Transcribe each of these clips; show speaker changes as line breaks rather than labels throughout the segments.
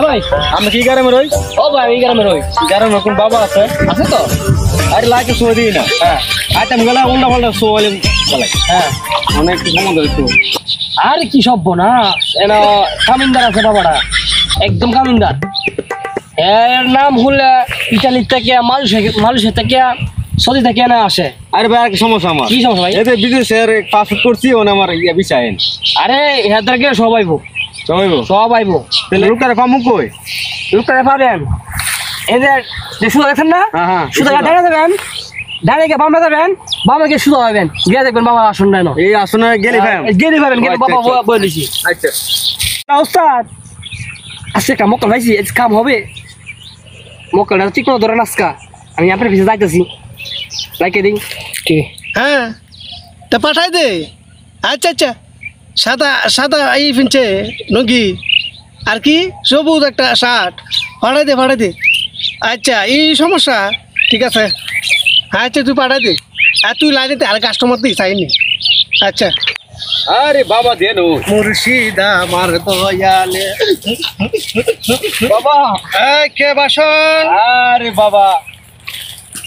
ভাই আমি কি গ্রামে রই? ও ভাই এই গ্রামে রই। গ্রামে কোন বাবা আছে? আছে তো। আরে লাইকে সময় দিই না। হ্যাঁ আইটেম গেলা উল্টা পাল্টা সোয়ালে বলে। হ্যাঁ অনেক সম্বন্ধ একটু। আরে কি সব না এনা কামিনদার আছে বাবাটা, একদম কামিনদার। এর নাম হলে ইতালি থেকে মালয়েশিয়া থেকে সৌদি থেকে না আসে। আরে ভাই কি সমস্যা আমার? কি সমস্যা ভাই? এই যে বিদেশের পাসপোর্ট করছি ওনে আমার ইয়া বিচাইন। আরে হেদারকে সবাইবো সবাইবো তাহলে লোকটারে পামু কই? লোকটারে পাবেন এই যে শুধু দেখেন না? হ্যাঁ শুধু দেখা যাবেন, ডাইরেক্ট বামে যাবেন, বামে গিয়ে শুধু হবেন, গিয়ে দেখবেন বাবা আসন নাই না। এই আসনে গেলি পাবেন গেলে বাবা বলেছি। আচ্ছা ওস্তাদ আজকে একটা মক্কা ভাইছি, কাম হবে মক্কাটা ঠিক মতো ধরেন আজকা। আমি আপনার পিছিয়ে যাইতেছি, লাইকে দিন।
হ্যাঁ তা পাঠাই দে। আচ্ছা আচ্ছা সাদা সাদা এই ফিনছে নগি আর কি সবুজ একটা শার্ট পাঠাই দে। আচ্ছা এই সমস্যা ঠিক আছে। আচ্ছা তুই পাঠাই দে। আর তুই লাইনে আর কাস্টমার দিই চাইনি। আচ্ছা
আরে বাবা দেন
মুর্শিদা আমার দয়ালে
বাবা।
কে বাসন?
আরে বাবা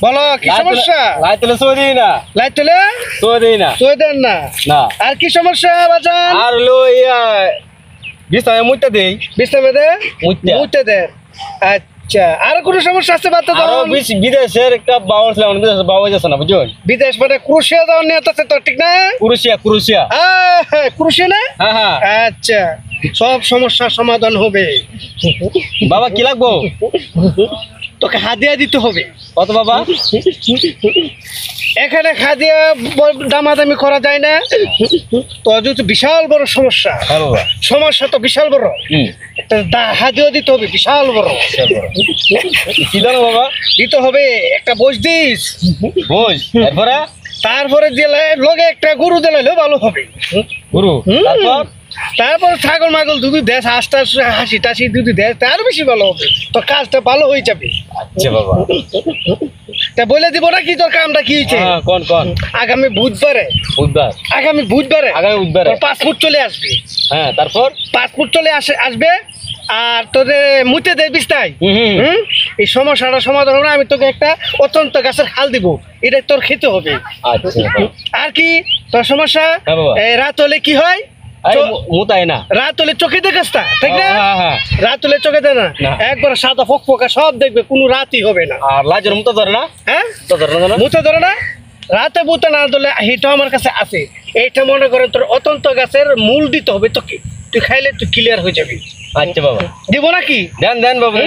বলো কি সমস্যা?
লাইট তেলে সই দিই না।
লাইট চলে
সই দিই না।
তুই দেন না?
না।
আর কি সমস্যা বাজান?
আর লো ইয়া বিস্তারে মুইটা দেই।
বিস্তারে দে
মুইটা
দে। আচ্ছা আর কোনো সমস্যা আছে? বাদ দাও।
আরো বিদেশের একটা বাবা ছিল, বিদেশে বাবা যাচ্ছে না বুঝুন।
বিদেশ মানে ক্রোশিয়া যাওয়ার নিয়ত আছে তো, ঠিক না?
ক্রোশিয়া
হ্যাঁ ক্রোশিয়া না?
হ্যাঁ।
আচ্ছা সব সমস্যার সমাধান হবে।
বাবা কি লাগবো?
তোকে হাদিয়া দিতে হবে।
কত বাবা?
এখানে হাদিয়া দামাদামি করা যায় না। তো যেহেতু বিশাল বড় সমস্যা, সমস্যা তো বিশাল বড়, একটা হাদিয়া দিতে হবে বিশাল বড়।
কি জানো বাবা?
দিতে হবে একটা বোঝ দিস।
বোঝ
তারপরে দিলে লগে একটা গরু দিলাইলেও ভালো হবে।
গরু
তারপর ছাগল মাগল দুধ দেশ আস্তে আস্তে হাসি টাসি দুধ দেশ আরো বেশি ভালো হবে, তো কাজটা ভালো হয়ে যাবে।
আচ্ছা বাবা
তা বলে দিব না কি তোর কামটা কি হয়েছে?
কোন
আগামী বুধবারে পাসপোর্ট চলে আসবে।
হ্যাঁ তারপর
পাসপোর্ট চলে আসবে আর তোদের মুতে দে বিস্তায়। এই সমস্যাটা সমাধান হবে। আমি তোকে একটা অত্যন্ত গাছের হাল দিব, এটা তোর খেতে হবে। আর কি তোর সমস্যা? রাত হলে কি হয়? রাত হলে চোখে দেখাস না, ঠিক না? রাত হলে চোখে দেয় না, একবার সাদা ফকফকা সব দেখবে, কোনো রাতই হবে না।
আর লাজের মুতা ধরে না?
হ্যাঁ মুতে ধরে না, রাতে মুতে না ধরলে এটা আমার কাছে আছে। এইটা মনে করে তোর অত্যন্ত গাছের মূল দিতে হবে তোকে, তুই খাইলে তুই ক্লিয়ার হয়ে যাবি।
আচ্ছা বাবা
দিব নাকি?
দেন বাবা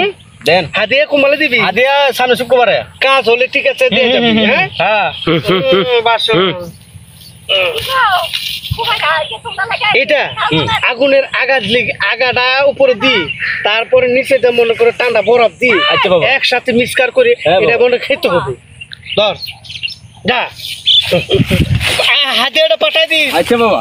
দেন।
হাদিয়া কমালে দিবি?
হাদিয়া সামনে শুক্রবারে
কাজ হলে ঠিক আছে দিয়ে যাবি। হ্যাঁ এটা আগুনের আগাটা উপরে দি, তারপরে নিচে মনে করে ঠান্ডা বরফ দি, একসাথে মিক্সকার করে এটা মনে খেতে হবে। ধর যা হাদিয়াটা পাঠাই দি।
আচ্ছা বাবা।